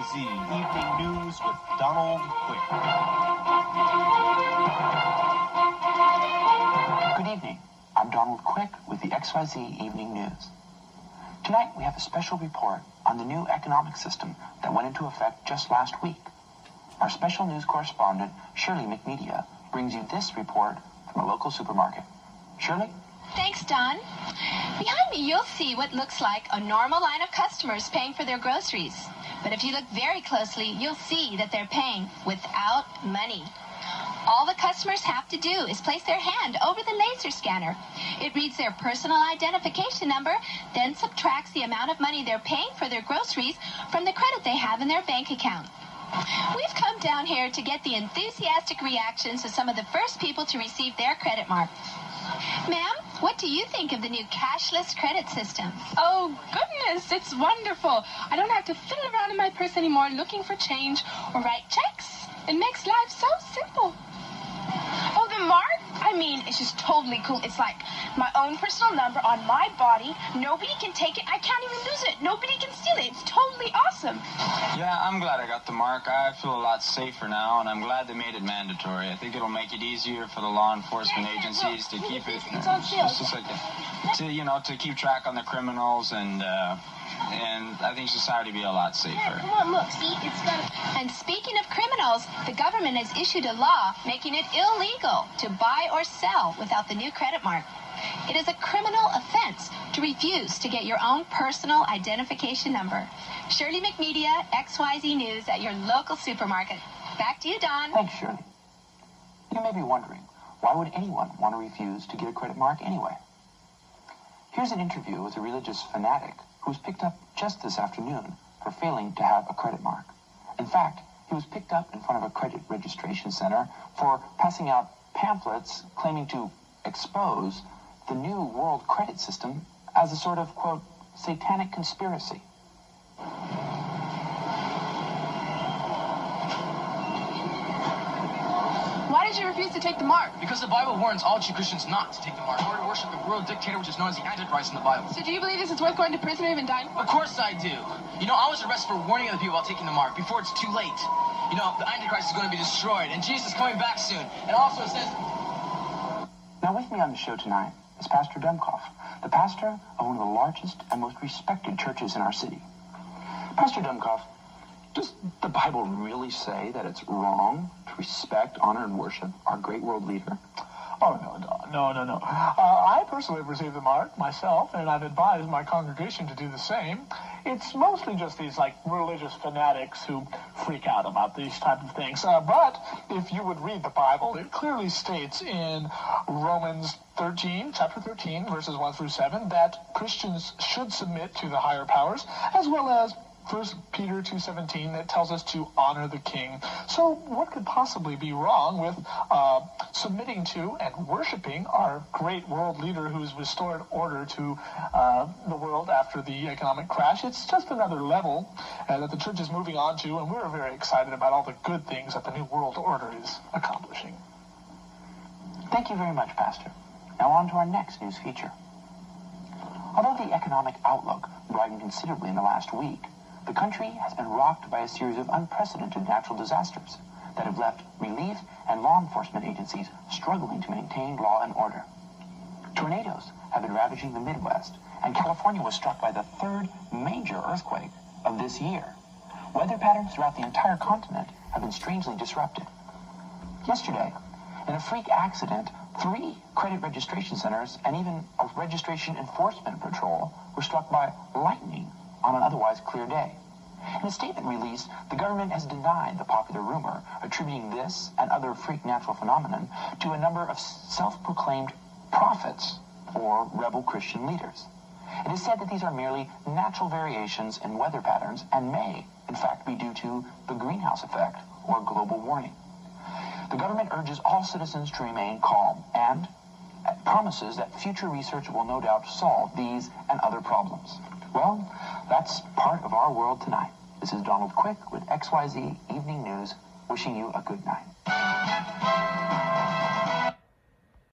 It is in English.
XYZ Evening News with Donald Quick. Good evening. I'm Donald Quick with the XYZ Evening News. Tonight we have a special report on the new economic system that went into effect just last week. Our special news correspondent, Shirley McMedia, brings you this report from a local supermarket. Shirley? Thanks, Don. Behind me, you'll see what looks like a normal line of customers paying for their groceries. But if you look very closely, you'll see that they're paying without money. All the customers have to do is place their hand over the laser scanner. It reads their personal identification number, then subtracts the amount of money they're paying for their groceries from the credit they have in their bank account. We've come down here to get the enthusiastic reactions of some of the first people to receive their credit mark. Ma'am, what do you think of the new cashless credit system? Oh, goodness, it's wonderful. I don't have to fiddle around in my purse anymore looking for change or write checks. It makes life so simple. Oh, the mark? I mean, it's just totally cool. It's like my own personal number on my body. Nobody can take it. I can't even lose it. Nobody can steal it. It's totally awesome. Yeah, I'm glad I got the mark. I feel a lot safer now, and I'm glad they made it mandatory. I think it'll make it easier for the law enforcement agencies to keep it, to keep track on the criminals, and I think society will be a lot safer. Come on, look, see, it's got a... And speaking of criminals, the government has issued a law making it illegal to buy or sell without the new credit mark. It is a criminal offense to refuse to get your own personal identification number. Shirley McMedia, XYZ News at your local supermarket. Back to you, Don. Thanks, Shirley. You may be wondering, why would anyone want to refuse to get a credit mark anyway? Here's an interview with a religious fanatic who was picked up just this afternoon for failing to have a credit mark. In fact, he was picked up in front of a credit registration center for passing out pamphlets claiming to expose the new world credit system as a sort of, quote, satanic conspiracy. Why did you refuse to take the mark? Because the Bible warns all true Christians not to take the mark, or to worship the world dictator which is known as the Antichrist in the Bible. So do you believe this is worth going to prison or even dying for? Of course I do. You know, I was arrested for warning other people about taking the mark before it's too late. You know, the Antichrist is going to be destroyed, and Jesus is coming back soon. And also it says... Now with me on the show tonight is Pastor Dumkoff, the pastor of one of the largest and most respected churches in our city. Pastor Dumkoff, does the Bible really say that it's wrong to respect, honor, and worship our great world leader? Oh, no. I personally have received the mark myself, and I've advised my congregation to do the same. It's mostly just these, religious fanatics who freak out about these type of things. But if you would read the Bible, it clearly states in Romans chapter 13, verses 1 through 7, that Christians should submit to the higher powers, as well as 1 Peter 2:17 that tells us to honor the king. So what could possibly be wrong with submitting to and worshiping our great world leader who's restored order to the world after the economic crash? It's just another level that the church is moving on to, and we're very excited about all the good things that the new world order is accomplishing. Thank you very much, Pastor. Now on to our next news feature. Although the economic outlook brightened considerably in the last week, the country has been rocked by a series of unprecedented natural disasters that have left relief and law enforcement agencies struggling to maintain law and order. Tornadoes have been ravaging the Midwest, and California was struck by the third major earthquake of this year. Weather patterns throughout the entire continent have been strangely disrupted. Yesterday, in a freak accident, 3 credit registration centers and even a registration enforcement patrol were struck by lightning on an otherwise clear day. In a statement released, the government has denied the popular rumor attributing this and other freak natural phenomenon to a number of self-proclaimed prophets or rebel Christian leaders. It is said that these are merely natural variations in weather patterns and may, in fact, be due to the greenhouse effect or global warming. The government urges all citizens to remain calm and promises that future research will no doubt solve these and other problems. Well, that's part of our world tonight. This is Donald Quick with XYZ Evening News, wishing you a good night.